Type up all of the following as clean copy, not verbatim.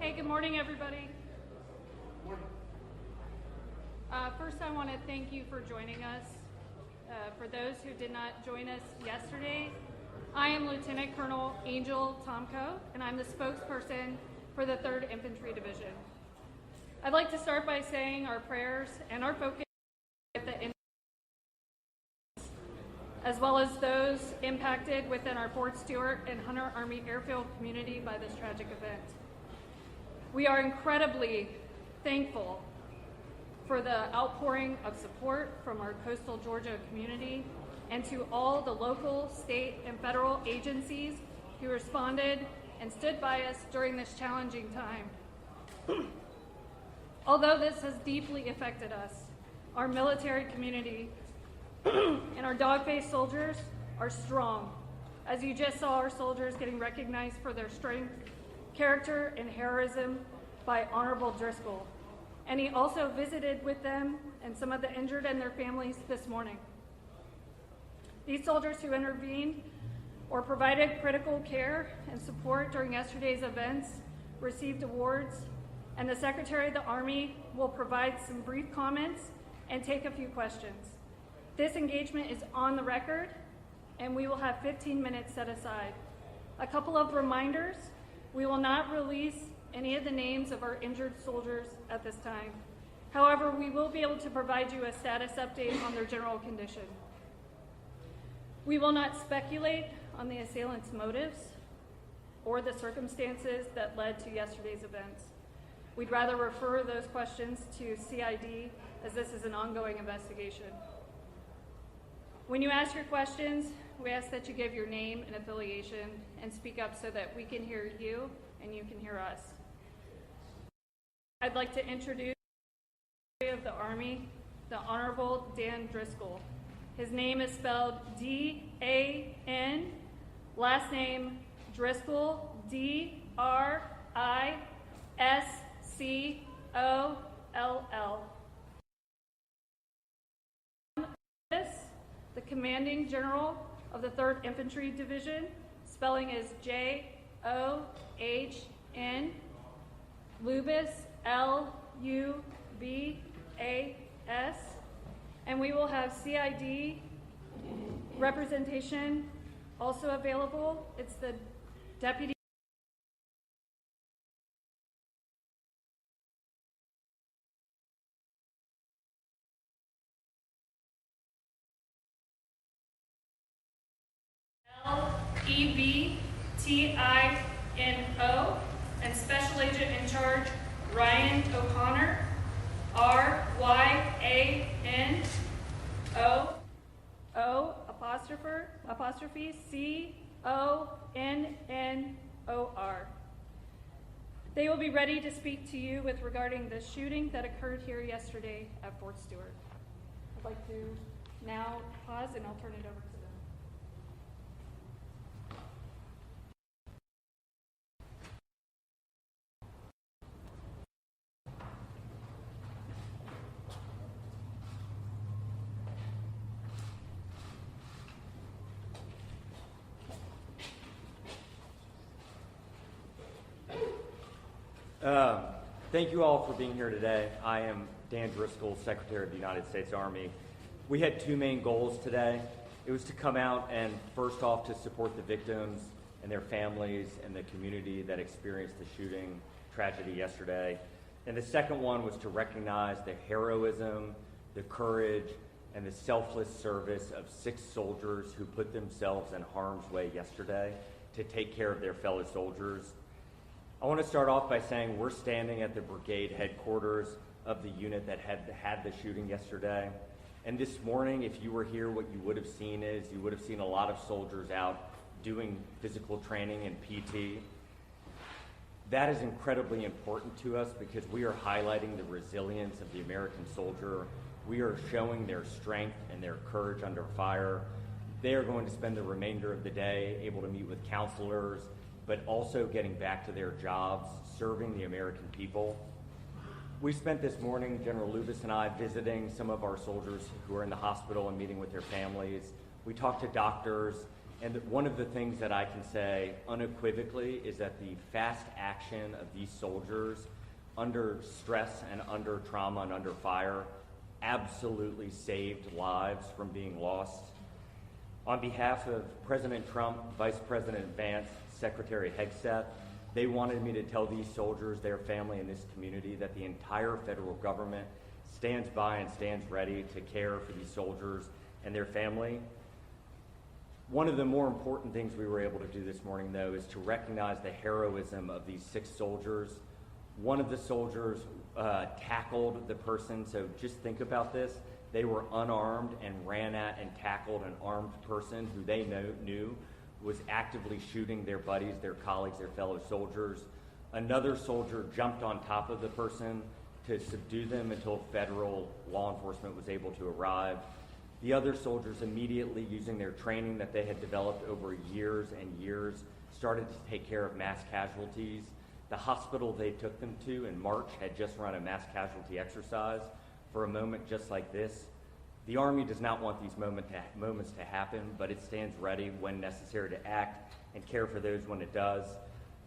Hey, good morning, everybody. First, I want to thank you for joining us. For those who did not join us yesterday, I am Lieutenant Colonel Angel Tomko, and I'm the spokesperson for the 3rd Infantry Division. I'd like to start by saying our prayers and our focus with the as well as those impacted within our Fort Stewart and Hunter Army Airfield community by this tragic event. We are incredibly thankful for the outpouring of support from our coastal Georgia community and to all the local, state, and federal agencies who responded and stood by us during this challenging time. Although this has deeply affected us, our military community and our dog-faced soldiers are strong. As you just saw, our soldiers getting recognized for their strength, character, and heroism by Honorable Driscoll. And he also visited with them and some of the injured and their families this morning. These soldiers who intervened or provided critical care and support during yesterday's events received awards, and the Secretary of the Army will provide some brief comments and take a few questions. This engagement is on the record, and we will have 15 minutes set aside. A couple of reminders: we will not release any of the names of our injured soldiers at this time. However, we will be able to provide you a status update on their general condition. We will not speculate on the assailant's motives or the circumstances that led to yesterday's events. We'd rather refer those questions to CID, as this is an ongoing investigation. When you ask your questions, we ask that you give your name and affiliation and speak up so that we can hear you and you can hear us. I'd like to introduce the Secretary of the Army, the Honorable Dan Driscoll. His name is spelled D-A-N, last name Driscoll, D-R-I-S-C-O-L-L. The Commanding General of the 3rd Infantry Division, spelling is J-O-H-N, Lubas, L-U-B-A-S, and we will have CID representation also available. It's the Deputy L-E-B-T-I-N-O, and Special Agent in Charge Ryan O'Connor, R-Y-A-N-O apostrophe C-O-N-N-O-R. They will be ready to speak to you with regarding the shooting that occurred here yesterday at Fort Stewart. I'd like to now pause and I'll turn it over to them. Thank you all for being here today. I am Dan Driscoll, Secretary of the United States Army. We had two main goals today. It was to come out and first off to support the victims and their families and the community that experienced the shooting tragedy yesterday. And the second one was to recognize the heroism, the courage, and the selfless service of 6 soldiers who put themselves in harm's way yesterday to take care of their fellow soldiers. I want to start off by saying we're standing at the brigade headquarters of the unit that had the shooting yesterday. And this morning, if you were here, what you would have seen is you would have seen a lot of soldiers out doing physical training and PT. That is incredibly important to us because we are highlighting the resilience of the American soldier. We are showing their strength and their courage under fire. They are going to spend the remainder of the day able to meet with counselors, but also getting back to their jobs, serving the American people. We spent this morning, General Lubas and I, visiting some of our soldiers who are in the hospital and meeting with their families. We talked to doctors And one of the things that I can say unequivocally is that the fast action of these soldiers under stress and under trauma and under fire absolutely saved lives from being lost. On behalf of President Trump, Vice President Vance, Secretary Hegseth, they wanted me to tell these soldiers, their family, and this community that the entire federal government stands by and stands ready to care for these soldiers and their family. One of the more important things we were able to do this morning, though, is to recognize the heroism of these 6 soldiers. One of the soldiers tackled the person, so just think about this. They were unarmed and ran at and tackled an armed person who they knew was actively shooting their buddies, their colleagues, their fellow soldiers. Another soldier jumped on top of the person to subdue them until federal law enforcement was able to arrive. The other soldiers, immediately using their training that they had developed over years and years, started to take care of mass casualties. The hospital they took them to in March had just run a mass casualty exercise for a moment just like this. The Army does not want these moments to happen, but it stands ready when necessary to act and care for those when it does.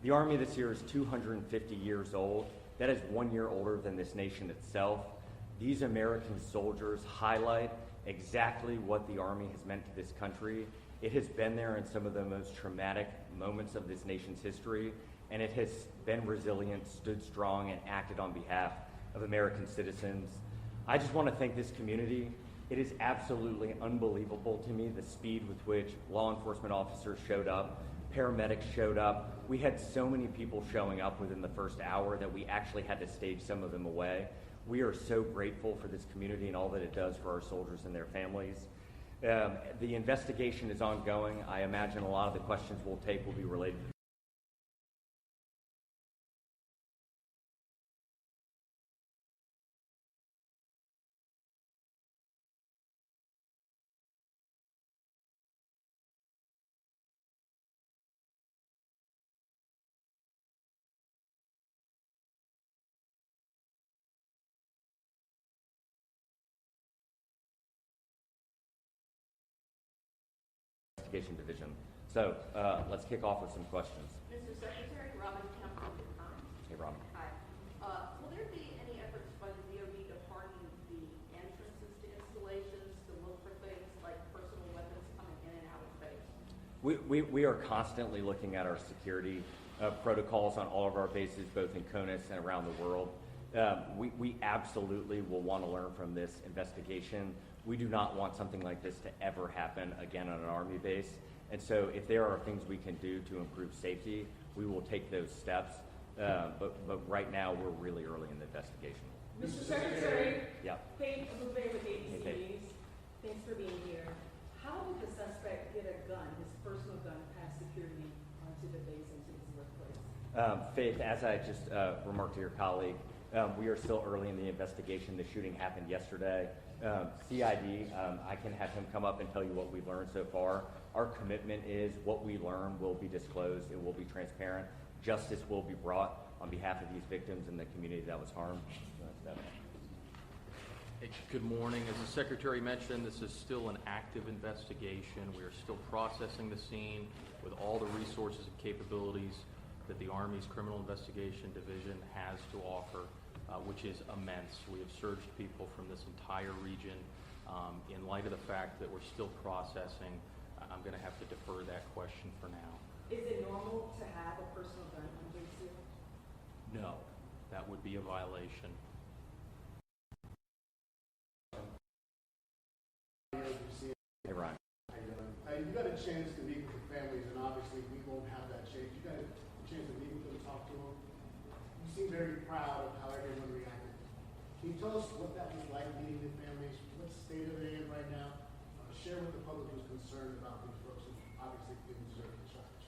The Army this year is 250 years old. That is 1 year older than this nation itself. These American soldiers highlight exactly what the Army has meant to this country. It has been there in some of the most traumatic moments of this nation's history, and it has been resilient, stood strong, and acted on behalf of American citizens. I just want to thank this community. It is absolutely unbelievable to me the speed with which law enforcement officers showed up, paramedics showed up. We had so many people showing up within the first hour that we actually had to stage some of them away. We are so grateful for this community and all that it does for our soldiers and their families. The investigation is ongoing. I imagine a lot of the questions we'll take will be related to Investigation Division. So let's kick off with some questions. Mr. Secretary, Robin Campbell. Hey, Robin. Hi. Will there be any efforts by the DOD to harden the entrances to installations to look for things like personal weapons coming in and out of space? We are constantly looking at our security protocols on all of our bases, both in CONUS and around the world. We absolutely will want to learn from this investigation. We do not want something like this to ever happen again on an Army base. And so if there are things we can do to improve safety, we will take those steps. But right now, we're really early in the investigation. Mr. Secretary, Yeah. Paige Abube with ABC Hey, News. Thanks for being here. How did the suspect get a gun, his personal gun, past security onto the base and to his workplace? Faith, as I just remarked to your colleague, we are still early in the investigation. The shooting happened yesterday. CID, I can have him come up and tell you what we've learned so far. Our commitment is what we learn will be disclosed. It will be transparent. Justice will be brought on behalf of these victims and the community that was harmed. Hey, good morning. As the Secretary mentioned, this is still an active investigation. We are still processing the scene with all the resources and capabilities that the Army's Criminal Investigation Division has to offer, which is immense. We have surged people from this entire region. In light of the fact that we're still processing, I'm going to have to defer that question for now. Is it normal to have a personal gun under the suit? No, that would be a violation. Hey, Ryan. You got a chance to meet with the families, and obviously we won't have that chance. You got a chance to meet with them, talk to them. You seem very proud of how everyone reacted. Can you tell us what that was like meeting the families? What state are they in right now? Share with the public who's concerned about these folks who obviously didn't deserve the charge.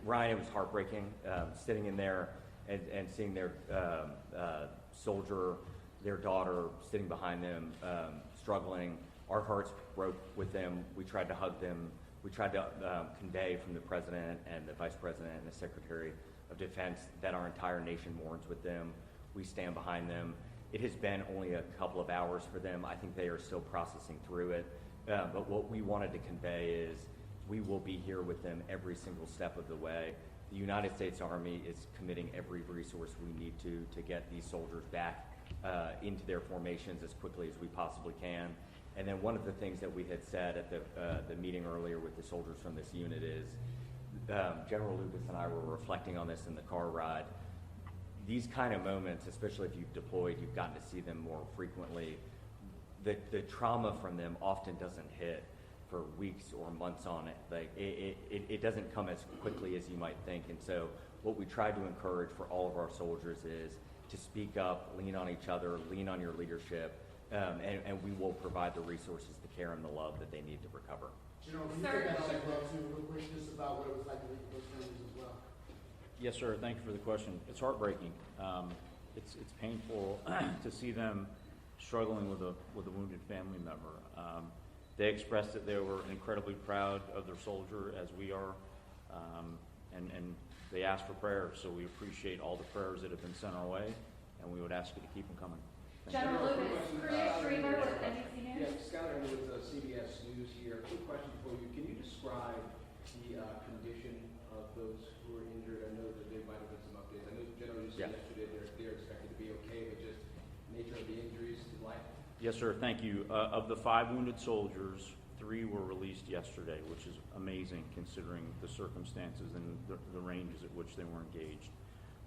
Ryan, it was heartbreaking sitting in there and seeing their soldier, their daughter sitting behind them, struggling. Our hearts broke with them. We tried to hug them. We tried to convey from the President and the Vice President and the Secretary of Defense that our entire nation mourns with them. We stand behind them. It has been only a couple of hours for them. I think they are still processing through it. But what we wanted to convey is we will be here with them every single step of the way. The United States Army is committing every resource we need to get these soldiers back into their formations as quickly as we possibly can. And then one of the things that we had said at the meeting earlier with the soldiers from this unit is, General Lucas and I were reflecting on this in the car ride. These kind of moments, especially if you've deployed, you've gotten to see them more frequently. The trauma from them often doesn't hit for weeks or months on it. Like it doesn't come as quickly as you might think. And so what we try to encourage for all of our soldiers is to speak up, lean on each other, lean on your leadership, and we will provide the resources, the care, and the love that they need to recover. General, can you take that on as well too, real quick, just about what it was like to meet with those families as well? Yes, sir. Thank you for the question. It's heartbreaking. It's painful to see them struggling with a wounded family member. They expressed that they were incredibly proud of their soldier, as we are, and they asked for prayers. So we appreciate all the prayers that have been sent our way, and we would ask you to keep them coming. General Lucas, Korea Streamer with NBC News. Yes, Scott Underwood with CBS News here. Quick question for you. Can you describe the condition of those who were injured? I know that there might have been some updates. I know General you said yesterday they're expected to be okay, but just nature of the injuries to life? Yes, sir. Thank you. Of the 5 wounded soldiers, 3 were released yesterday, which is amazing considering the circumstances and the ranges at which they were engaged.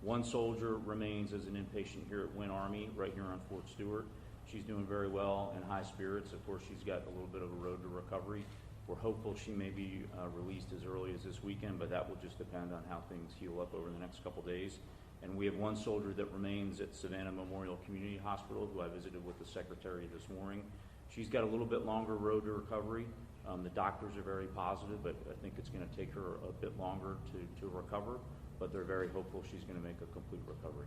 1 soldier remains as an inpatient here at Wynn Army, right here on Fort Stewart. She's doing very well and high spirits. Of course, she's got a little bit of a road to recovery. We're hopeful she may be released as early as this weekend, but that will just depend on how things heal up over the next couple days. And we have 1 soldier that remains at Savannah Memorial Community Hospital, who I visited with the secretary this morning. She's got a little bit longer road to recovery. The doctors are very positive, but I think it's going to take her a bit longer to recover. But they're very hopeful she's going to make a complete recovery.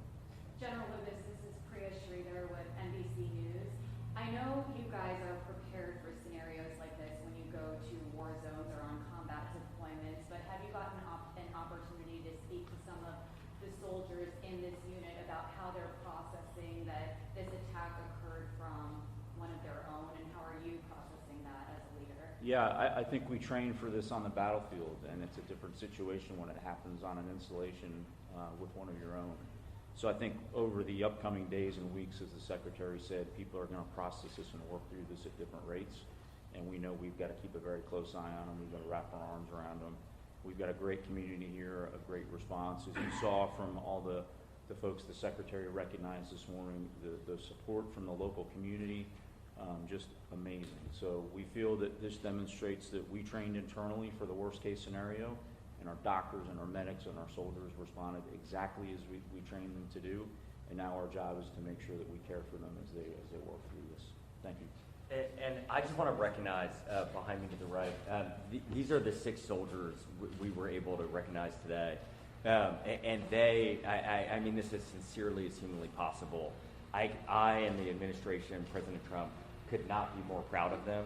General Lucas, this is Priya Sridhar with NBC News. I know you guys are prepared for scenarios like this when you go to war zones or on combat deployments, but have you gotten an opportunity to speak to some of the soldiers in this unit about how they're processing that this attack occurred from one of their own, and how are you processing that as a leader? Yeah, I think we train for this on the battlefield, and it's a different situation when it happens on an installation with one of your own. So I think over the upcoming days and weeks, as the Secretary said, people are going to process this and work through this at different rates. And we know we've got to keep a very close eye on them. We've got to wrap our arms around them. We've got a great community here, a great response. As you saw from all the folks the Secretary recognized this morning, the support from the local community, just amazing. So we feel that this demonstrates that we trained internally for the worst case scenario, and our doctors and our medics and our soldiers responded exactly as we trained them to do. And now our job is to make sure that we care for them as they work through this. Thank you. And I just want to recognize behind me to the right, these are the 6 soldiers we were able to recognize today. And they, I mean this as sincerely as humanly possible. I and the administration, President Trump, could not be more proud of them.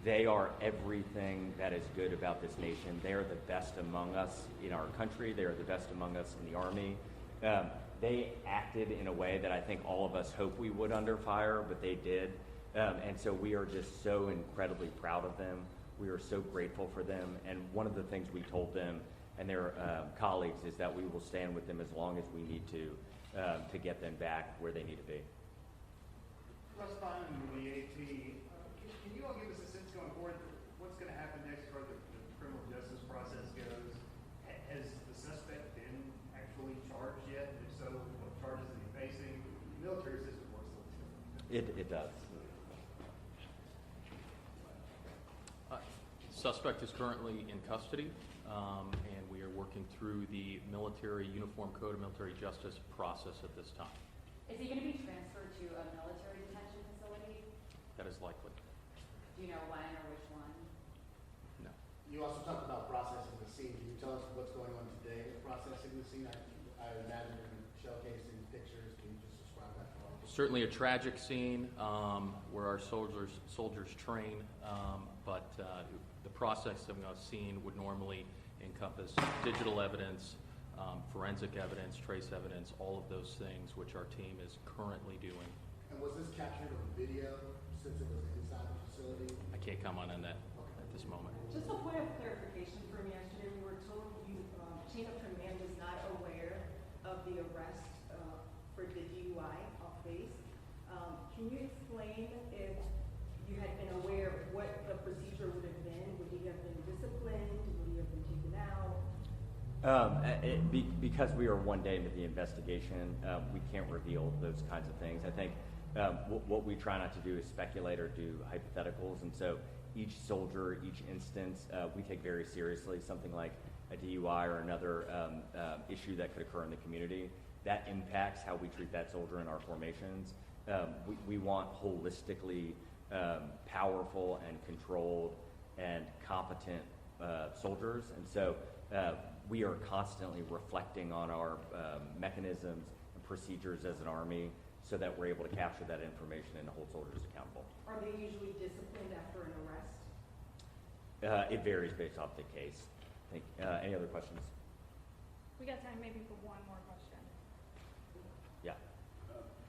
They are everything that is good about this nation. They are the best among us in our country. They are the best among us in the Army. They acted in a way that I think all of us hope we would under fire, but they did. And so we are just so incredibly proud of them. We are so grateful for them. And one of the things we told them and their colleagues is that we will stand with them as long as we need to get them back where they need to be. Correspondent with the AT, can you all give us a sense going forward what's going to happen next as far as the criminal justice process goes? Has the suspect been actually charged yet? If so, what charges is he facing? The military system works a little different. It does. Suspect is currently in custody, and we are working through the military uniform code of military justice process at this time. Is he going to be transferred to a military detention facility? That is likely. Do you know when or which one? No. You also talked about processing the scene. Can you tell us what's going on today with processing the scene? I imagine in shell casing pictures. Can you just describe that for us? Certainly a tragic scene where our soldiers train, but the process of a scene would normally encompass digital evidence, forensic evidence, trace evidence, all of those things which our team is currently doing. And was this captured on video since it was inside the facility? I can't comment on that at this moment. Just a point of clarification from yesterday, we were told you, chain of command was not aware of the arrest for the DUI off base. Can you explain if you had been aware of what the procedure would have been? Would he have been disciplined? Would he have been taken out? Because we are one day into the investigation, we can't reveal those kinds of things. I think what we try not to do is speculate or do hypotheticals, and so each soldier, each instance, we take very seriously. Something like a DUI or another issue that could occur in the community, that impacts how we treat that soldier in our formations. We want holistically powerful and controlled and competent soldiers, and so we are constantly reflecting on our mechanisms and procedures as an Army so that we're able to capture that information and hold soldiers accountable. Are they usually disciplined after an arrest? It varies based off the case. Any other questions? We got time maybe for one more question. Yeah.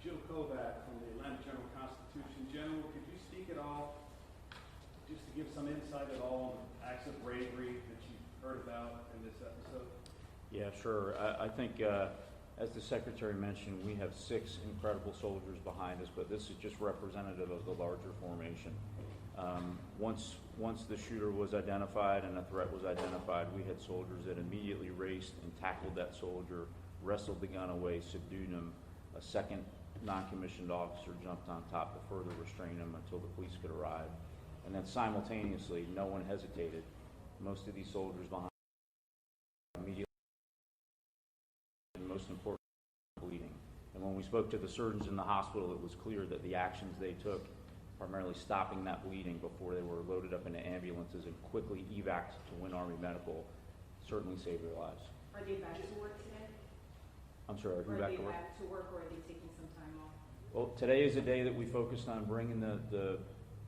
Joe Kovac from the Atlanta Journal-Constitution. General, could you speak at all, just to give some insight at all on the acts of bravery that you've heard about in this episode? Yeah, sure. I think, as the Secretary mentioned, we have 6 incredible soldiers behind us, but this is just representative of the larger formation. Once the shooter was identified and a threat was identified, we had soldiers that immediately raced and tackled that soldier, wrestled the gun away, subdued him. A second non-commissioned officer jumped on top to further restrain him until the police could arrive. And then simultaneously, no one hesitated. Most of these soldiers behind immediately, and most important, bleeding. And when we spoke to the surgeons in the hospital, it was clear that the actions they took, primarily stopping that bleeding before they were loaded up into ambulances and quickly evac'd to Win Army Medical, certainly saved their lives. Are they back to work today? I'm sorry, Are who they back to work? back to work, or are they taking some time off? Well, today is a day that we focused on bringing the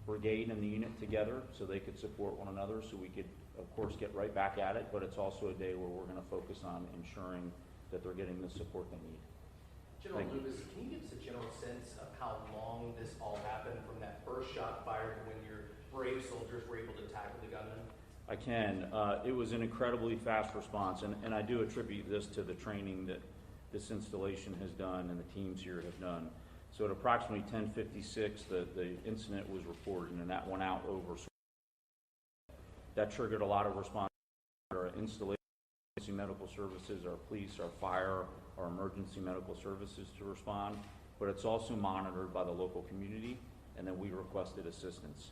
brigade and the unit together so they could support one another, so we could, of course, get right back at it, but it's also a day where we're going to focus on ensuring that they're getting the support they need. General Thank you. Lewis, can you give us a general sense of how long this all happened from that first shot fired to when your brave soldiers were able to tackle the gunman? I can. It was an incredibly fast response, and I do attribute this to the training that this installation has done and the teams here have done. So at approximately 10:56, the incident was reported, and that went out over. That triggered a lot of response. Our installation, medical services, our police, our fire, our emergency medical services to respond, but it's also monitored by the local community, and then we requested assistance.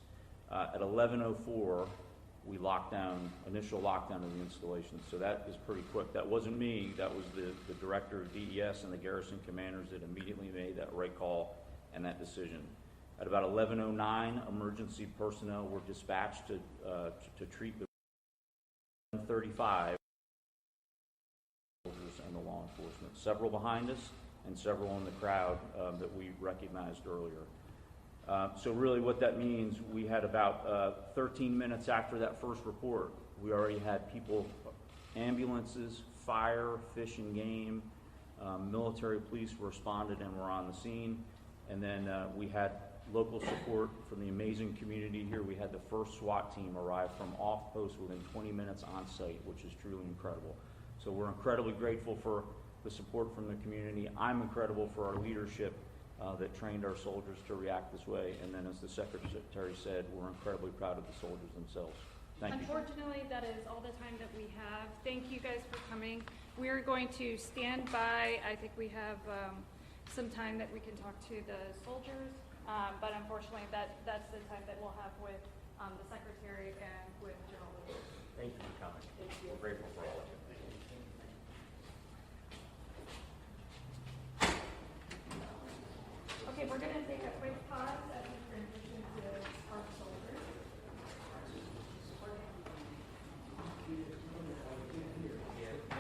At 11:04, we initial lockdown of the installation, so that is pretty quick. That wasn't me, that was the director of DES and the garrison commanders that immediately made that right call and that decision. At about 11:09, emergency personnel were dispatched to treat the 135 soldiers and the law enforcement. Several behind us and several in the crowd that we recognized earlier. So really what that means, we had about 13 minutes after that first report, we already had people, ambulances, fire, fish and game, military police responded and were on the scene. And then we had local support from the amazing community here. We had the first SWAT team arrive from off post within 20 minutes on site, which is truly incredible. So we're incredibly grateful for the support from the community. I'm incredible for our leadership that trained our soldiers to react this way. And then, as the Secretary said, we're incredibly proud of the soldiers themselves. Thank you. Unfortunately, that is all the time that we have. Thank you guys for coming. We're going to stand by. I think we have some time that we can talk to the soldiers, but unfortunately, that's the time that we'll have with the Secretary and with General Lewis. Thank you for coming.